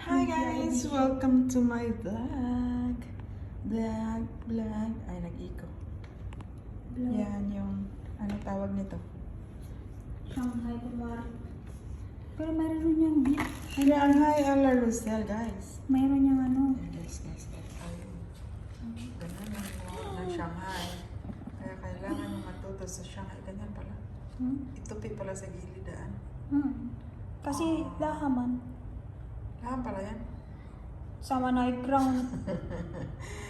Hi guys! Welcome to my vlog. Vlog. Ay, nag-iko. Yan yung, ano tawag nito? Shanghai kunwari. Pero mayroon niyang beef. Shanghai a la Roselle, guys. Mayroon niyang ano. Ayan, guys. Ayun. Ganun ang gawa ng Shanghai. Kaya kailangan yung matuto sa Shanghai. Ganyan pala. Itupi pala sa gilidaan. Kasi lahaman. Lahat pala yan. Sama na ground.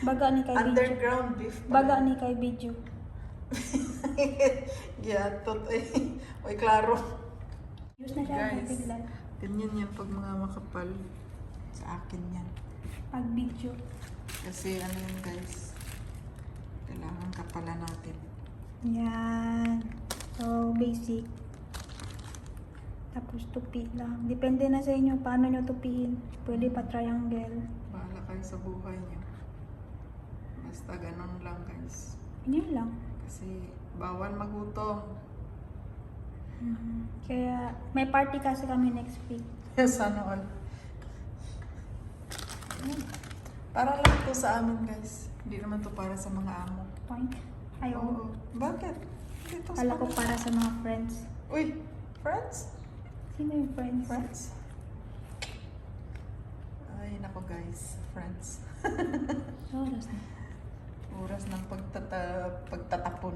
Baga ni kay video. Underground beef Baga pala. ni kay video. Giyatot eh. Oy, klaro. Use na siya Guys. biglan. Ganyan yan pag mga makapal. Sa akin yan. Pag video. Kasi ano yun guys. Kailangan kapala natin. Yan. So, basic. Tapos tupi lang. Depende na sa inyo paano nyo tupihin. Pwede pa triangle. Bahala kayo sa buhay niyo. Basta ganun lang guys. Yan lang. Kasi bawal magutom. Kaya may party kasi kami next week. Sana all. Para lang to sa amin guys. Hindi naman to para sa mga amo. Point. Ayaw. Oo. Bakit? Dito sa Kala ko para sa mga friends. Uy! Friends? Sino yung friends? Friends? Ay, nako guys. Friends. Oras na. Oras ng pagtatapon.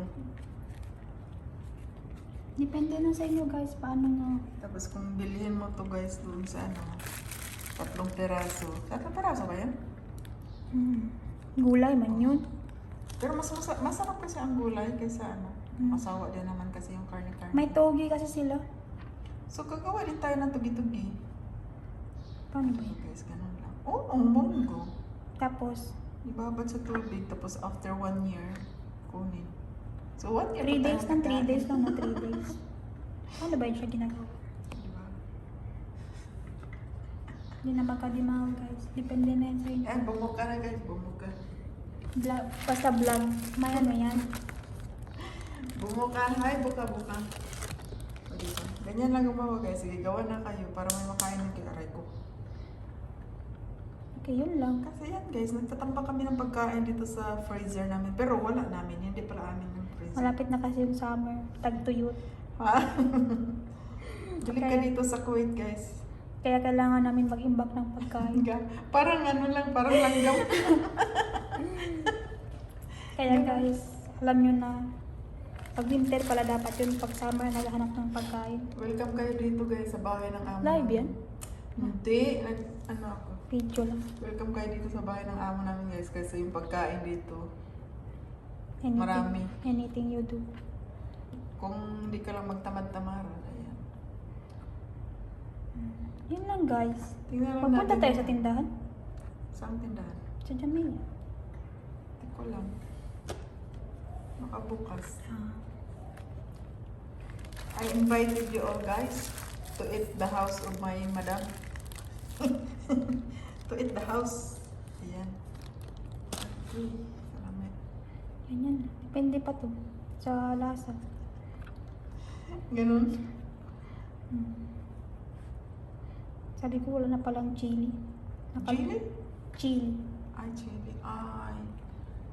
Depende na sa inyo guys, paano nga. Tapos kung bilhin mo to guys doon sa ano, 3 peraso. 3 peraso ba yan? Gulay man yun. Pero masarap kasi ang gulay kaysa ano. Masawa din naman kasi yung karne-karne. May togi kasi sila. So gagawa din tayo ng tugi-tugi. Paano ba Okay yun? guys, ganun lang. Oh, ang munggo. Tapos, Ibabad sa tubig, tapos after 1 year, kunin. So 1 year 3 days lang, 3 kakain. days lang na 3 days. Paano ba yun siya ginagawa? Diba? Hindi na makadimaw guys. Depende na yan sa inyo. Yan, bumuka na guys, bumuka. Basta vlog. May ano yan. Bumuka, hay, buka-buka. O, diba? Ganyan lang gumawa guys. Sige, gawa na kayo para may makain ng kinaray ko. Okay, yun lang. Kasi yan guys, nagtatambak kami ng pagkain dito sa freezer namin. Pero wala namin, hindi pala amin yung freezer. Malapit na kasi yung summer. Tag-tuyot. Ha? Balik ka Kaya- dito sa Kuwait guys. Kaya kailangan namin mag-imbak ng pagkain. Parang ano lang, parang langgam. Kaya guys, alam nyo na, pag winter pala dapat yun, pag summer naghahanap ng pagkain. Welcome kayo dito guys sa bahay ng amo. Live yan? Hindi, ano ako. Video lang. Welcome kayo dito sa bahay ng amo namin guys kasi yung pagkain dito. Anything, Marami. Anything you do. Kung hindi ka lang magtamad-tamaran, ayan. Yun lang guys. Tingnan lang Magpunta natin tayo yung- sa tindahan. Saan tindahan? Sa Jamia. Hindi ko lang. Makabukas. I invited you all guys to eat the house of my madam. To eat the house. Ayan. Okay. Salamat. Yan. Depende pa to. Sa lasa. Ganun. Sabi ko wala na palang chili. Chili? Chili. Ay, chili. Ay.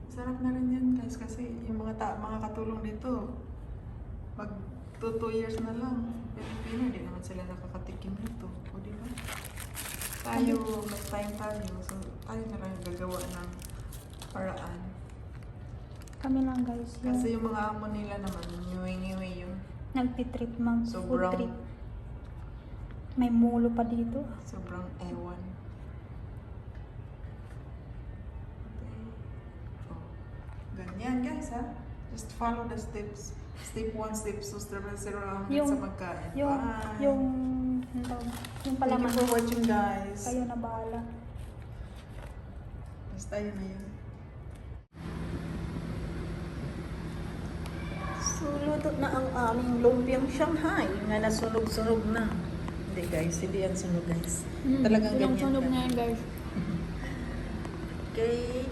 Sarap na rin yan guys kasi yung mga katulong dito pag 2 years na lang Pilipino, di naman sila nakakatikim nito. O di ba? Tayo, mas time tayo. So, tayo na lang gagawa ng paraan. Kami lang guys. Yung Kasi yung mga amo nila naman, ngiwi-ngiwi yun. nagtitrip mang Sobrang- food trip. May mulo pa dito. Sobrang ewan. Okay. Oh. Ganyan guys ha. Just follow the steps. Step 1, step 2, step 0 hanggang Yung- sa pagkain. Yung, Bye! yung, ano tawag? Yung Thank palaman. you for watching guys. Kayo na bahala. Basta yun na yun. So, luto na ang aming lumpiang Shanghai na nasunog-sunog na. Hindi guys, hindi yan sunog guys. Talagang ganyan. Sunog na yan guys. Okay.